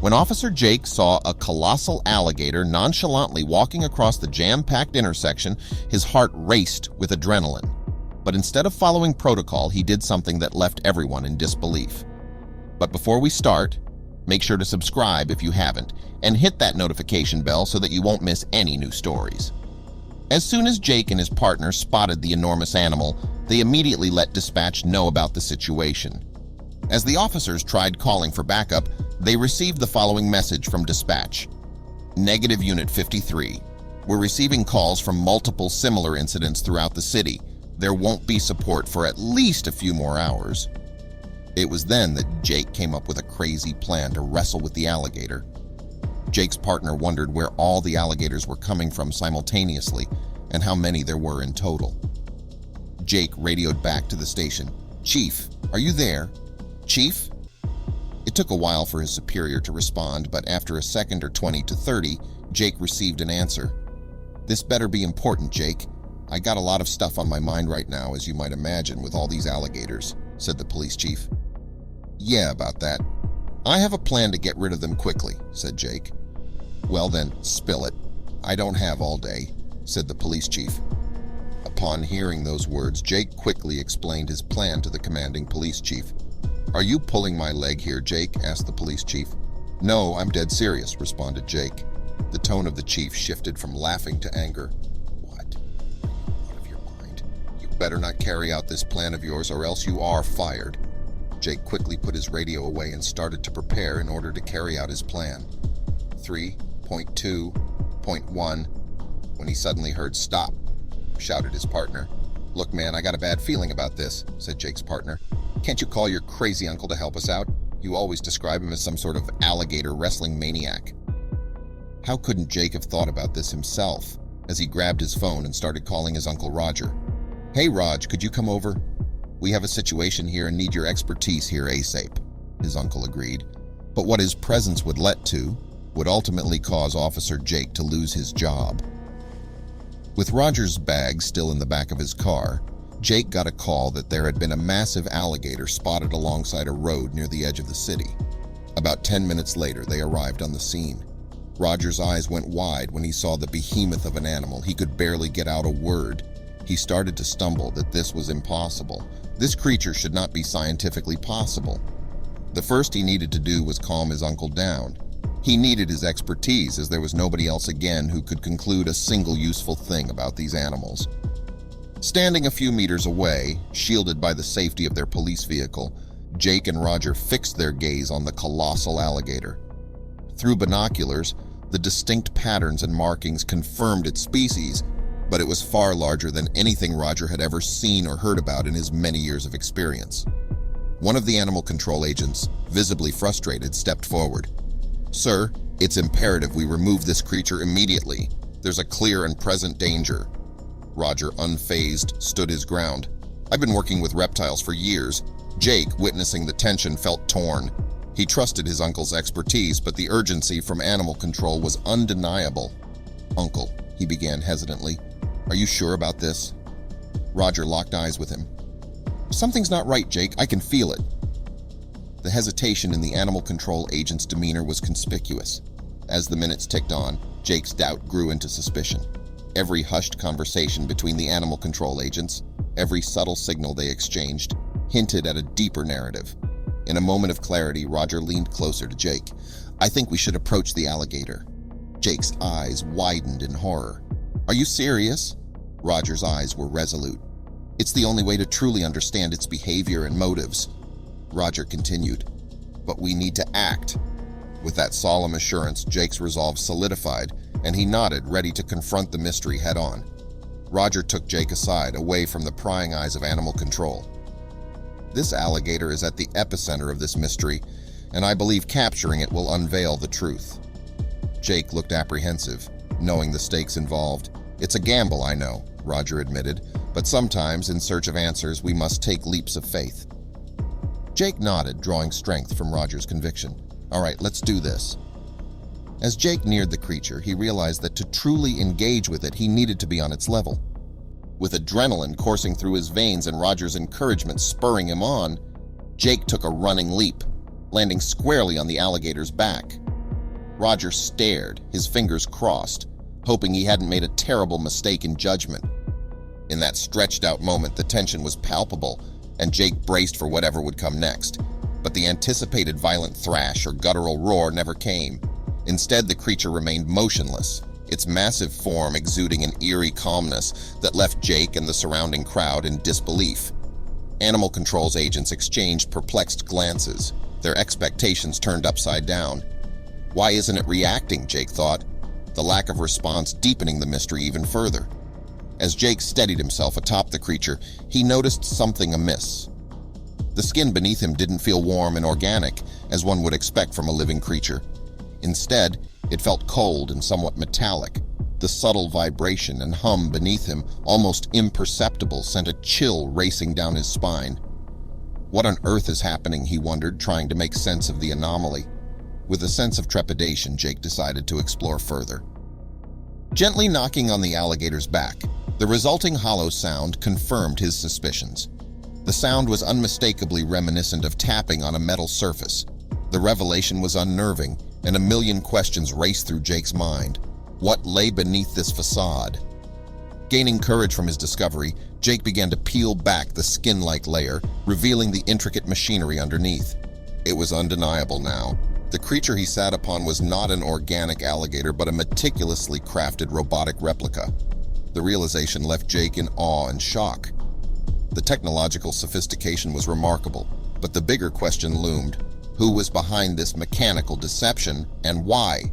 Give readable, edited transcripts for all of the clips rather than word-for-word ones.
When Officer Jake saw a colossal alligator nonchalantly walking across the jam-packed intersection, his heart raced with adrenaline. But instead of following protocol, he did something that left everyone in disbelief. But before we start, make sure to subscribe if you haven't, and hit that notification bell so that you won't miss any new stories. As soon as Jake and his partner spotted the enormous animal, they immediately let dispatch know about the situation. As the officers tried calling for backup, they received the following message from dispatch. Negative Unit 53. We're receiving calls from multiple similar incidents throughout the city. There won't be support for at least a few more hours. It was then that Jake came up with a crazy plan to wrestle with the alligator. Jake's partner wondered where all the alligators were coming from simultaneously and how many there were in total. Jake radioed back to the station. "Chief, are you there? Chief?" It took a while for his superior to respond, but after a second or 20 to 30, Jake received an answer. "This better be important, Jake. I got a lot of stuff on my mind right now, as you might imagine, with all these alligators," said the police chief. "Yeah, about that. I have a plan to get rid of them quickly," said Jake. "Well then, spill it. I don't have all day," said the police chief. Upon hearing those words, Jake quickly explained his plan to the commanding police chief. "Are you pulling my leg here, Jake?" asked the police chief. "No, I'm dead serious," responded Jake. The tone of the chief shifted from laughing to anger. "What? Are you out of your mind? You better not carry out this plan of yours or else you are fired." Jake quickly put his radio away and started to prepare in order to carry out his plan. 3.2.1. When he suddenly heard "Stop," shouted his partner. "Look, man, I got a bad feeling about this," said Jake's partner. "Can't you call your crazy uncle to help us out? You always describe him as some sort of alligator wrestling maniac." How couldn't Jake have thought about this himself as he grabbed his phone and started calling his Uncle Roger? "Hey, Raj, could you come over? We have a situation here and need your expertise here ASAP," his uncle agreed. But what his presence would lead to would ultimately cause Officer Jake to lose his job. With Roger's bag still in the back of his car, Jake got a call that there had been a massive alligator spotted alongside a road near the edge of the city. About 10 minutes later, they arrived on the scene. Roger's eyes went wide when he saw the behemoth of an animal. He could barely get out a word. He started to stumble that this was impossible. This creature should not be scientifically possible. The first he needed to do was calm his uncle down. He needed his expertise, as there was nobody else again who could conclude a single useful thing about these animals. Standing a few meters away, shielded by the safety of their police vehicle, Jake and Roger fixed their gaze on the colossal alligator. Through binoculars, the distinct patterns and markings confirmed its species, but it was far larger than anything Roger had ever seen or heard about in his many years of experience. One of the animal control agents, visibly frustrated, stepped forward. "Sir, it's imperative we remove this creature immediately. There's a clear and present danger." Roger, unfazed, stood his ground. "I've been working with reptiles for years." Jake, witnessing the tension, felt torn. He trusted his uncle's expertise, but the urgency from animal control was undeniable. "Uncle," he began hesitantly, "are you sure about this?" Roger locked eyes with him. "Something's not right, Jake. I can feel it." The hesitation in the animal control agent's demeanor was conspicuous. As the minutes ticked on, Jake's doubt grew into suspicion. Every hushed conversation between the animal control agents, every subtle signal they exchanged, hinted at a deeper narrative. In a moment of clarity, Roger leaned closer to Jake. "I think we should approach the alligator." Jake's eyes widened in horror. "Are you serious?" Roger's eyes were resolute. "It's the only way to truly understand its behavior and motives." Roger continued, "But we need to act." With that solemn assurance, Jake's resolve solidified, and he nodded, ready to confront the mystery head-on. Roger took Jake aside, away from the prying eyes of animal control. "This alligator is at the epicenter of this mystery, and I believe capturing it will unveil the truth." Jake looked apprehensive, knowing the stakes involved. "It's a gamble, I know," Roger admitted, "but sometimes, in search of answers, we must take leaps of faith." Jake nodded, drawing strength from Roger's conviction. "All right, let's do this." As Jake neared the creature, he realized that to truly engage with it, he needed to be on its level. With adrenaline coursing through his veins and Roger's encouragement spurring him on, Jake took a running leap, landing squarely on the alligator's back. Roger stared, his fingers crossed, hoping he hadn't made a terrible mistake in judgment. In that stretched-out moment, the tension was palpable, and Jake braced for whatever would come next. But the anticipated violent thrash or guttural roar never came. Instead, the creature remained motionless, its massive form exuding an eerie calmness that left Jake and the surrounding crowd in disbelief. Animal Control's agents exchanged perplexed glances, their expectations turned upside down. Why isn't it reacting, Jake thought, the lack of response deepening the mystery even further. As Jake steadied himself atop the creature, he noticed something amiss. The skin beneath him didn't feel warm and organic, as one would expect from a living creature. Instead, it felt cold and somewhat metallic. The subtle vibration and hum beneath him, almost imperceptible, sent a chill racing down his spine. What on earth is happening, he wondered, trying to make sense of the anomaly. With a sense of trepidation, Jake decided to explore further. Gently knocking on the alligator's back, the resulting hollow sound confirmed his suspicions. The sound was unmistakably reminiscent of tapping on a metal surface. The revelation was unnerving, and a million questions raced through Jake's mind. What lay beneath this facade? Gaining courage from his discovery, Jake began to peel back the skin-like layer, revealing the intricate machinery underneath. It was undeniable now. The creature he sat upon was not an organic alligator, but a meticulously crafted robotic replica. The realization left Jake in awe and shock. The technological sophistication was remarkable, but the bigger question loomed. Who was behind this mechanical deception, and why?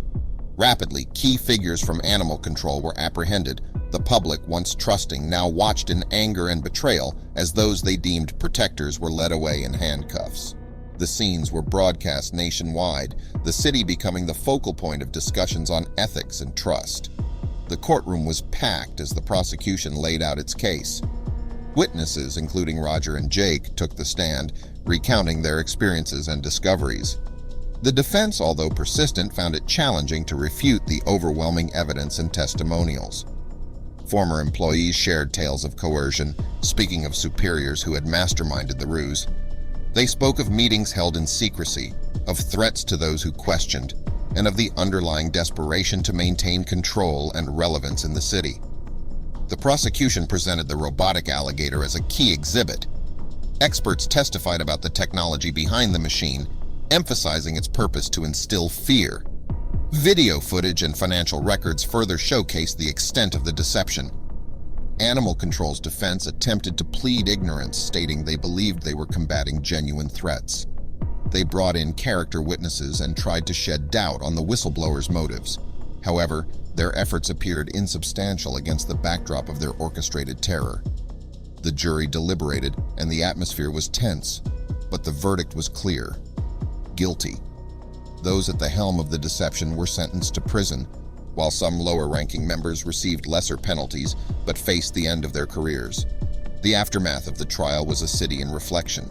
Rapidly, key figures from Animal Control were apprehended. The public, once trusting, now watched in anger and betrayal as those they deemed protectors were led away in handcuffs. The scenes were broadcast nationwide, the city becoming the focal point of discussions on ethics and trust. The courtroom was packed as the prosecution laid out its case. Witnesses, including Roger and Jake, took the stand, recounting their experiences and discoveries. The defense, although persistent, found it challenging to refute the overwhelming evidence and testimonials. Former employees shared tales of coercion, speaking of superiors who had masterminded the ruse. They spoke of meetings held in secrecy, of threats to those who questioned, and of the underlying desperation to maintain control and relevance in the city. The prosecution presented the robotic alligator as a key exhibit. Experts testified about the technology behind the machine, emphasizing its purpose to instill fear. Video footage and financial records further showcased the extent of the deception. Animal Control's defense attempted to plead ignorance, stating they believed they were combating genuine threats. They brought in character witnesses and tried to shed doubt on the whistleblower's motives. However, their efforts appeared insubstantial against the backdrop of their orchestrated terror. The jury deliberated, and the atmosphere was tense, but the verdict was clear: guilty. Those at the helm of the deception were sentenced to prison, while some lower-ranking members received lesser penalties but faced the end of their careers. The aftermath of the trial was a city in reflection.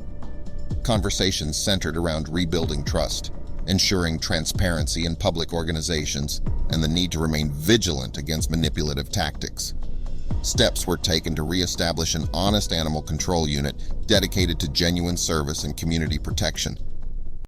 Conversations centered around rebuilding trust, ensuring transparency in public organizations, and the need to remain vigilant against manipulative tactics. Steps were taken to reestablish an honest animal control unit dedicated to genuine service and community protection.